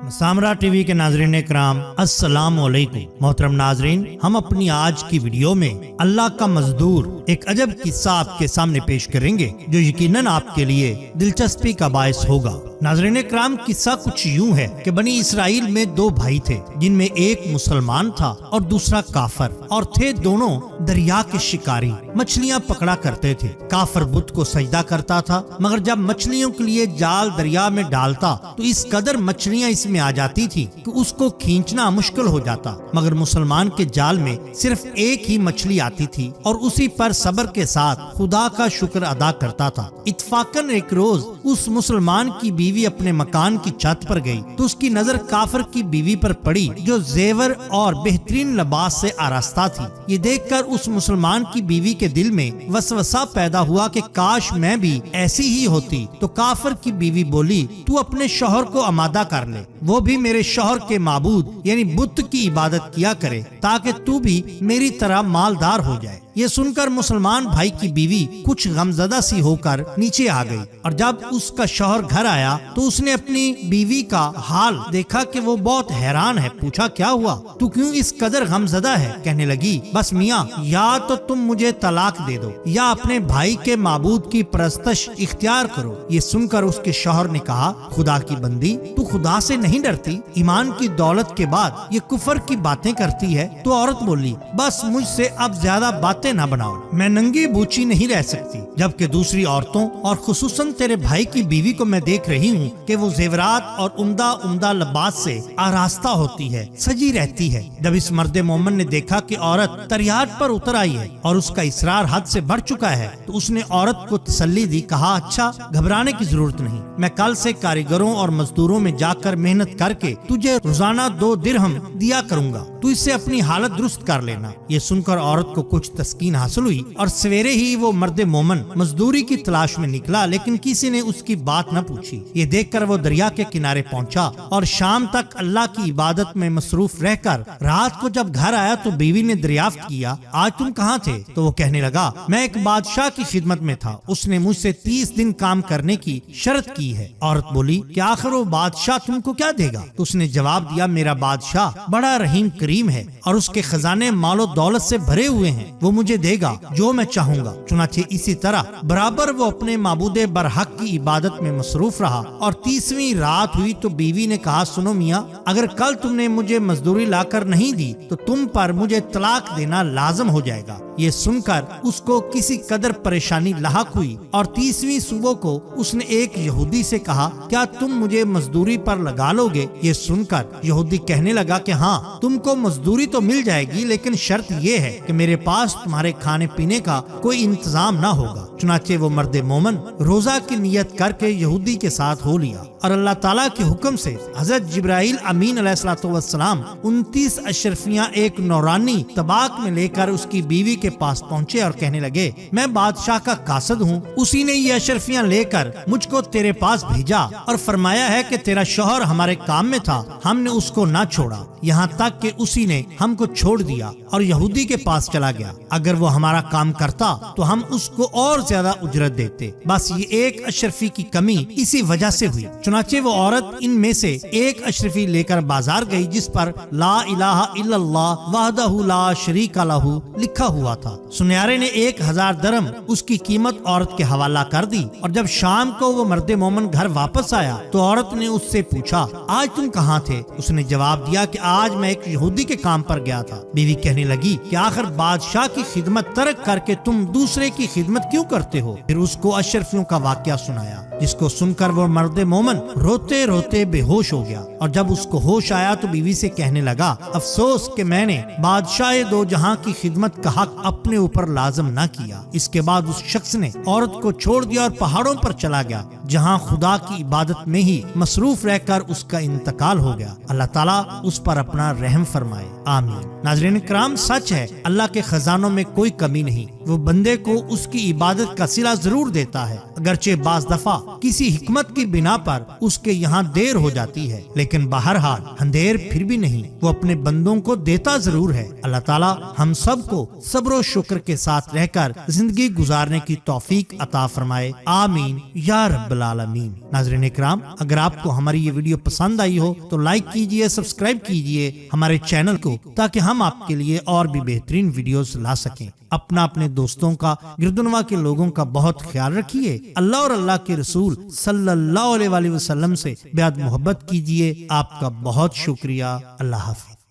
مسامرہ T V کے ناظرین اکرام السلام علیکم۔ محترم ناظرین، ہم اپنی آج کی ویڈیو میں اللہ کا مزدور ایک عجب قصہ آپ کے سامنے پیش کریں گے جو یقیناً آپ کے لیے دلچسپی کا باعث ہوگا۔ ناظرین اکرام، قصہ کچھ یوں ہے کہ بنی اسرائیل میں دو بھائی تھے جن میں ایک مسلمان تھا اور دوسرا کافر، اور تھے دونوں دریا کے شکاری، مچھلیاں پکڑا کرتے تھے۔ کافر بت کو سجدہ کرتا تھا، مگر جب مچھلیوں کے لیے جال دریا میں ڈالتا تو اس قدر مچھلیاں اس میں آ جاتی تھی کہ اس کو کھینچنا مشکل ہو جاتا، مگر مسلمان کے جال میں صرف ایک ہی مچھلی آتی تھی اور اسی پر صبر کے ساتھ خدا کا شکر ادا کرتا تھا۔ اتفاقاً ایک روز اس مسلمان کی بیوی اپنے مکان کی چھت پر گئی تو اس کی نظر کافر کی بیوی پر پڑی جو زیور اور بہترین لباس سے آراستہ تھی۔ یہ دیکھ کر اس مسلمان کی بیوی کے دل میں وسوسہ پیدا ہوا کہ کاش میں بھی ایسی ہی ہوتی۔ تو کافر کی بیوی بولی، تو اپنے شوہر کو آمادہ کر لے، وہ بھی میرے شوہر کے معبود یعنی بت کی عبادت کیا کرے تاکہ تو بھی میری طرح مالدار ہو جائے۔ یہ سن کر مسلمان بھائی کی بیوی کچھ غمزدہ سی ہو کر نیچے آ گئی، اور جب اس کا شوہر گھر آیا تو اس نے اپنی بیوی کا حال دیکھا کہ وہ بہت حیران ہے۔ پوچھا، کیا ہوا؟ تو کیوں اس قدر غمزدہ ہے؟ کہنے لگی، بس میاں، یا تو تم مجھے طلاق دے دو یا اپنے بھائی کے معبود کی پرستش اختیار کرو۔ یہ سن کر اس کے شوہر نے کہا، خدا کی بندی، تو خدا سے نہیں ڈرتی؟ ایمان کی دولت کے بعد یہ کفر کی باتیں کرتی ہے۔ تو عورت بولی، بس مجھ سے اب زیادہ باتیں نہ بناؤ، میں ننگی بوچی نہیں رہ سکتی، جبکہ دوسری عورتوں اور خصوصاً تیرے بھائی کی بیوی کو میں دیکھ رہی ہوں کہ وہ زیورات اور عمدہ لباس سے آراستہ ہوتی ہے، سجی رہتی ہے۔ جب اس مرد مومن نے دیکھا کہ عورت تریاد پر اتر آئی ہے اور اس کا اصرار حد سے بڑھ چکا ہے تو اس نے عورت کو تسلی دی، کہا، اچھا، گھبرانے کی ضرورت نہیں، میں کل سے کاریگروں اور مزدوروں میں جا کر محنت کر کے تجھے روزانہ 2 درہم دیا کروں گا، تو اس سے اپنی حالت درست کر لینا۔ یہ سن کر عورت کو کچھ تسکین حاصل ہوئی اور سویرے ہی وہ مرد مومن مزدوری کی تلاش میں نکلا، لیکن کسی نے اس کی بات نہ پوچھی۔ یہ دیکھ کر وہ دریا کے کنارے پہنچا اور شام تک اللہ کی عبادت میں مصروف رہ کر رات کو جب گھر آیا تو بیوی نے دریافت کیا، آج تم کہاں تھے؟ تو وہ کہنے لگا، میں ایک بادشاہ کی خدمت میں تھا، اس نے مجھ سے 30 دن کام کرنے کی شرط کی ہے۔ عورت بولی کہ آخر وہ بادشاہ تم کو کیا دے گا؟ تو اس نے جواب دیا، میرا بادشاہ بڑا رحیم کریم ہے اور اس کے خزانے مال و دولت سے بھرے ہوئے ہیں، وہ مجھے دے گا جو میں چاہوں گا۔ چنانچہ اسی طرح برابر وہ اپنے معبود برحق کی عبادت میں مصروف رہا، اور 30ویں رات ہوئی تو بیوی نے کہا، سنو میاں، اگر کل تم نے مجھے مزدوری لا کر نہیں دی تو تم پر مجھے طلاق دینا لازم ہو جائے گا۔ یہ سن کر اس کو کسی قدر پریشانی لاحق ہوئی، اور 30ویں صبح کو اس نے ایک یہودی سے کہا، کیا تم مجھے مزدوری پر لگا لو گے؟ یہ سن کر یہودی کہنے لگا کہ ہاں، تم کو مزدوری تو مل جائے گی، لیکن شرط یہ ہے کہ میرے پاس تمہارے کھانے پینے کا کوئی انتظام نہ ہوگا۔ چنانچہ وہ مرد مومن روزہ کی نیت کر کے یہودی کے ساتھ ہو لیا، اور اللہ تعالیٰ کے حکم سے حضرت جبرائیل امین علیہ الصلوۃ والسلام 29 اشرفیاں ایک نورانی طباق میں لے کر اس کی بیوی کے پاس پہنچے اور کہنے لگے، میں بادشاہ کا قاصد ہوں، اسی نے یہ اشرفیاں لے کر مجھ کو تیرے پاس بھیجا اور فرمایا ہے کہ تیرا شوہر ہمارے کام میں تھا، ہم نے اس کو نہ چھوڑا، یہاں تک کہ اسی نے ہم کو چھوڑ دیا اور یہودی کے پاس چلا گیا۔ اگر وہ ہمارا کام کرتا تو ہم اس کو اور زیادہ اجرت دیتے، بس یہ ایک اشرفی کی کمی اسی وجہ سے ہوئی۔ چنانچہ وہ عورت ان میں سے ایک اشرفی لے کر بازار گئی جس پر لا الہ الا اللہ وحدہ لا شریک لہ لکھا ہوا تھا۔ سنیارے نے 1000 درہم اس کی قیمت عورت کے حوالہ کر دی، اور جب شام کو وہ مرد مومن گھر واپس آیا تو عورت نے اس سے پوچھا، آج تم کہاں تھے؟ اس نے جواب دیا کہ آج میں ایک یہودی کے کام پر گیا تھا۔ بیوی کہنے لگی کہ آخر بادشاہ کی خدمت ترک کر کے تم دوسرے کی خدمت کیوں کرتے ہو؟ پھر اس کو اشرفیوں کا واقعہ سنایا، جس کو سن کر وہ مرد مومن روتے روتے بے ہوش ہو گیا، اور جب اس کو ہوش آیا تو بیوی سے کہنے لگا، افسوس کہ میں نے بادشاہ 2 جہاں کی خدمت کا حق اپنے اوپر لازم نہ کیا۔ اس کے بعد اس شخص نے عورت کو چھوڑ دیا اور پہاڑوں پر چلا گیا، جہاں خدا کی عبادت میں ہی مصروف رہ کر اس کا انتقال ہو گیا۔ اللہ تعالیٰ اس پر اپنا رحم فرمائے، آمین۔ ناظرین کرام، سچ ہے اللہ کے خزانوں میں کوئی کمی نہیں، وہ بندے کو اس کی عبادت کا صلہ ضرور دیتا ہے، اگرچہ بعض دفعہ کسی حکمت کی بنا پر اس کے یہاں دیر ہو جاتی ہے، لیکن بہرحال اندھیر پھر بھی نہیں، وہ اپنے بندوں کو دیتا ضرور ہے۔ اللہ تعالیٰ ہم سب کو صبر و شکر کے ساتھ رہ کر زندگی گزارنے کی توفیق عطا فرمائے، آمین یا رب العالمین۔ ناظرین اکرام، اگر آپ کو ہماری یہ ویڈیو پسند آئی ہو تو لائک کیجئے، سبسکرائب کیجئے ہمارے چینل کو، تاکہ ہم آپ کے لیے اور بھی بہترین ویڈیوز لا سکیں۔ اپنے دوستوں کا، گردنوا کے لوگوں کا بہت خیال رکھیے۔ اللہ اور اللہ کے رسول صلی اللہ علیہ وسلم سے بیعت محبت کیجئے۔ آپ کا بہت شکریہ۔ اللہ حافظ۔